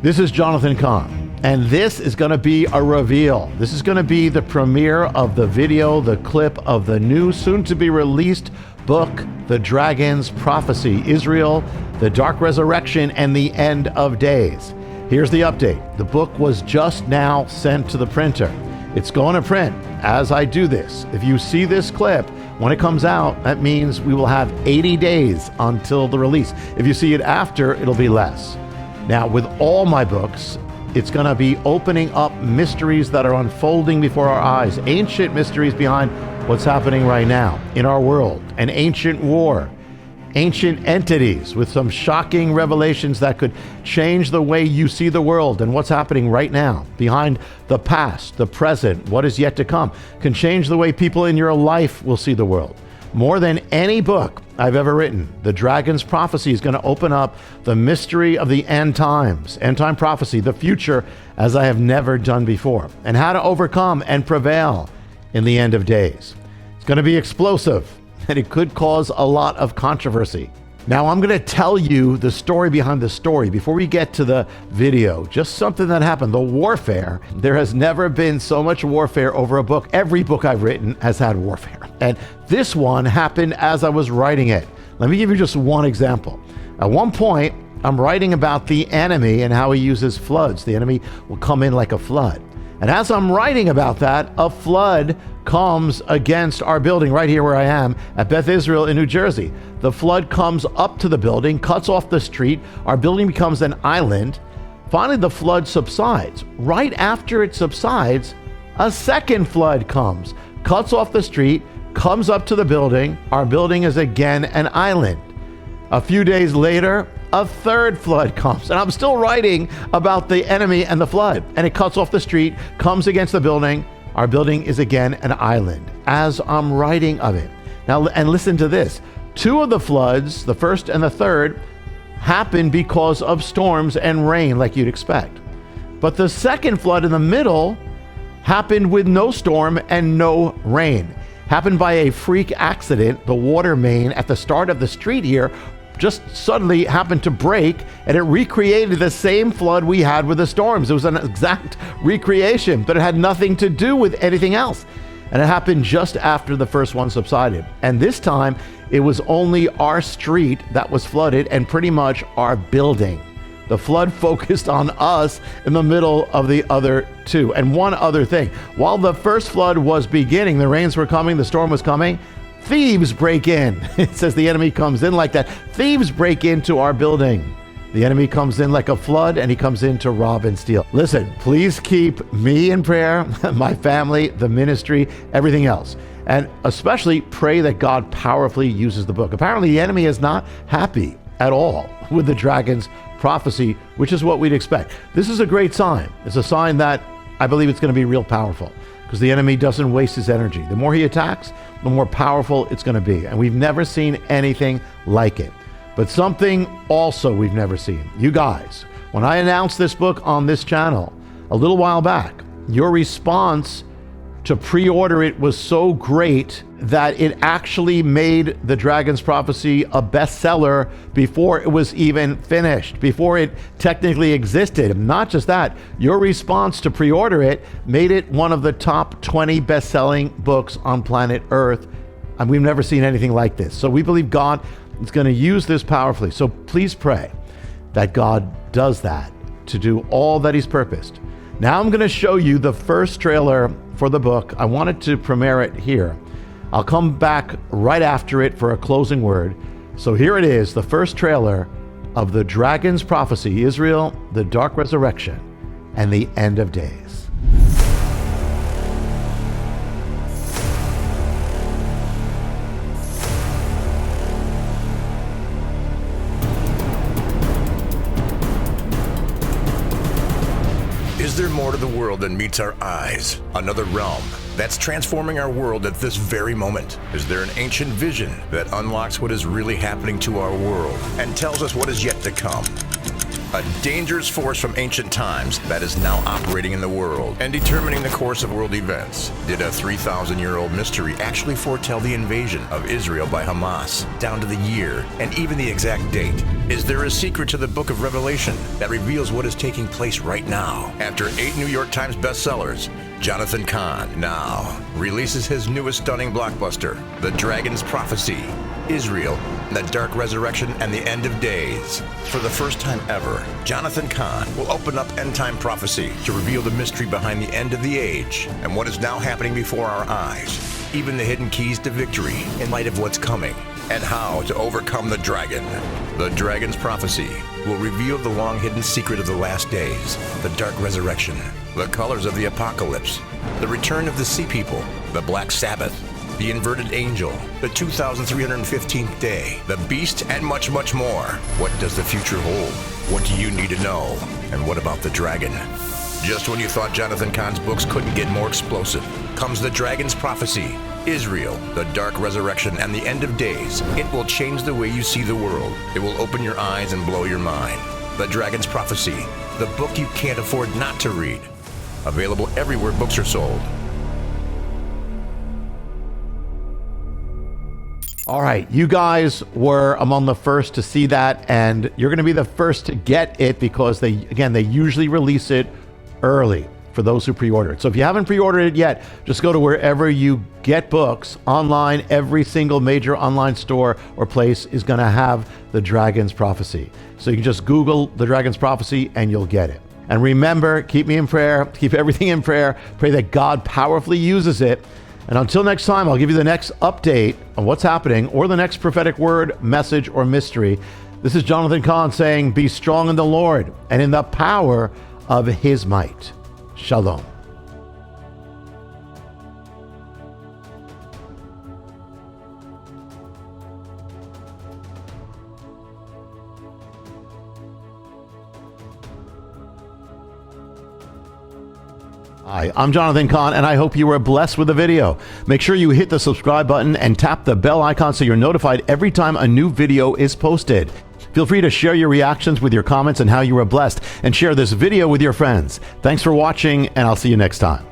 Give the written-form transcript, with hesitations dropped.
This is Jonathan Cahn, and this is going to be a reveal. This is going to be the premiere of the video, the clip of the new, soon-to-be-released book, The Dragon's Prophecy, Israel, the Dark Resurrection, and the End of Days. Here's the update. The book was just now sent to the printer. It's going to print as I do this. If you see this clip, when it comes out, that means we will have 80 days until the release. If you see it after, it'll be less. Now, with all my books, it's going to be opening up mysteries that are unfolding before our eyes, ancient mysteries behind what's happening right now in our world, an ancient war, ancient entities with some shocking revelations that could change the way you see the world and what's happening right now behind the past, the present, what is yet to come, can change the way people in your life will see the world. More than any book I've ever written, The Dragon's Prophecy is going to open up the mystery of the end times, end time prophecy, the future as I have never done before, and how to overcome and prevail in the end of days. It's going to be explosive, and it could cause a lot of controversy. Now, I'm going to tell you the story behind the story before we get to the video. Just something that happened, the warfare. There has never been so much warfare over a book. Every book I've written has had warfare. And this one happened as I was writing it. Let me give you just one example. At one point, I'm writing about the enemy and how he uses floods. The enemy will come in like a flood. And as I'm writing about that, a flood comes against our building right here where I am at Beth Israel in New Jersey. The flood comes up to the building, cuts off the street. Our building becomes an island. Finally, the flood subsides. Right after it subsides, a second flood comes, cuts off the street, comes up to the building. Our building is again an island. A few days later, a third flood comes, and I'm still writing about the enemy and the flood, and it cuts off the street, comes against the building. Our building is again an island as I'm writing of it. Now, and listen to this. Two of the floods, the first and the third, happened because of storms and rain like you'd expect. But the second flood in the middle happened with no storm and no rain. Happened by a freak accident. The water main at the start of the street here just suddenly happened to break, and it recreated the same flood we had with the storms. It was an exact recreation, but it had nothing to do with anything else. And it happened just after the first one subsided. And this time, it was only our street that was flooded and pretty much our building. The flood focused on us in the middle of the other two. And one other thing, while the first flood was beginning, the rains were coming, the storm was coming, thieves break in. It says the enemy comes in like that. Thieves break into our building. The enemy comes in like a flood, and he comes in to rob and steal. Listen, please keep me in prayer, my family, the ministry, everything else. And especially pray that God powerfully uses the book. Apparently, the enemy is not happy at all with the dragon's prophecy, which is what we'd expect. This is a great sign. It's a sign that I believe it's going to be real powerful, because the enemy doesn't waste his energy. The more he attacks, the more powerful it's going to be. And we've never seen anything like it. But something also we've never seen. You guys, when I announced this book on this channel a little while back, your response to pre-order it was so great that it actually made The Dragon's Prophecy a bestseller before it was even finished, before it technically existed. Not just that, your response to pre-order it made it one of the top 20 best-selling books on planet Earth. And we've never seen anything like this. So we believe God is going to use this powerfully. So please pray that God does that to do all that he's purposed. Now I'm going to show you the first trailer for the book. I wanted to premiere it here. I'll come back right after it for a closing word. So here it is, the first trailer of The Dragon's Prophecy, Israel, the Dark Resurrection, and the End of Days. Is there more to the world than meets our eyes? Another realm that's transforming our world at this very moment? Is there an ancient vision that unlocks what is really happening to our world and tells us what is yet to come? a dangerous force from ancient times that is now operating in the world and determining the course of world events. Did a 3,000-year-old mystery actually foretell the invasion of Israel by Hamas, down to the year and even the exact date? Is there a secret to the book of Revelation that reveals what is taking place right now? After 8 New York Times bestsellers, Jonathan Cahn now releases his newest stunning blockbuster, The Dragon's Prophecy, Israel, the Dark Resurrection, and the End of Days. For the first time ever, Jonathan Cahn will open up end-time prophecy to reveal the mystery behind the end of the age and what is now happening before our eyes, even the hidden keys to victory in light of what's coming, and how to overcome the dragon. The Dragon's Prophecy will reveal the long-hidden secret of the last days, the Dark Resurrection, the colors of the apocalypse, the return of the Sea People, the Black Sabbath, the inverted angel, the 2315th day, the beast, and much, much more. What does the future hold? What do you need to know? And what about the dragon? Just when you thought Jonathan Cahn's books couldn't get more explosive, comes The Dragon's Prophecy, Israel, the Dark Resurrection, and the End of Days. It will change the way you see the world. It will open your eyes and blow your mind. The Dragon's Prophecy, the book you can't afford not to read. Available everywhere books are sold. All right, you guys were among the first to see that, and you're going to be the first to get it because they usually release it early for those who pre-order it. So if you haven't pre-ordered it yet, just go to wherever you get books online. Every single major online store or place is going to have The Dragon's Prophecy. So you can just Google The Dragon's Prophecy and you'll get it. And remember, keep me in prayer, keep everything in prayer. Pray that God powerfully uses it. And until next time, I'll give you the next update on what's happening or the next prophetic word, message, or mystery. This is Jonathan Cahn saying, be strong in the Lord and in the power of his might. Shalom. Hi, I'm Jonathan Cahn, and I hope you were blessed with the video. Make sure you hit the subscribe button and tap the bell icon so you're notified every time a new video is posted. Feel free to share your reactions with your comments and how you were blessed, and share this video with your friends. Thanks for watching, and I'll see you next time.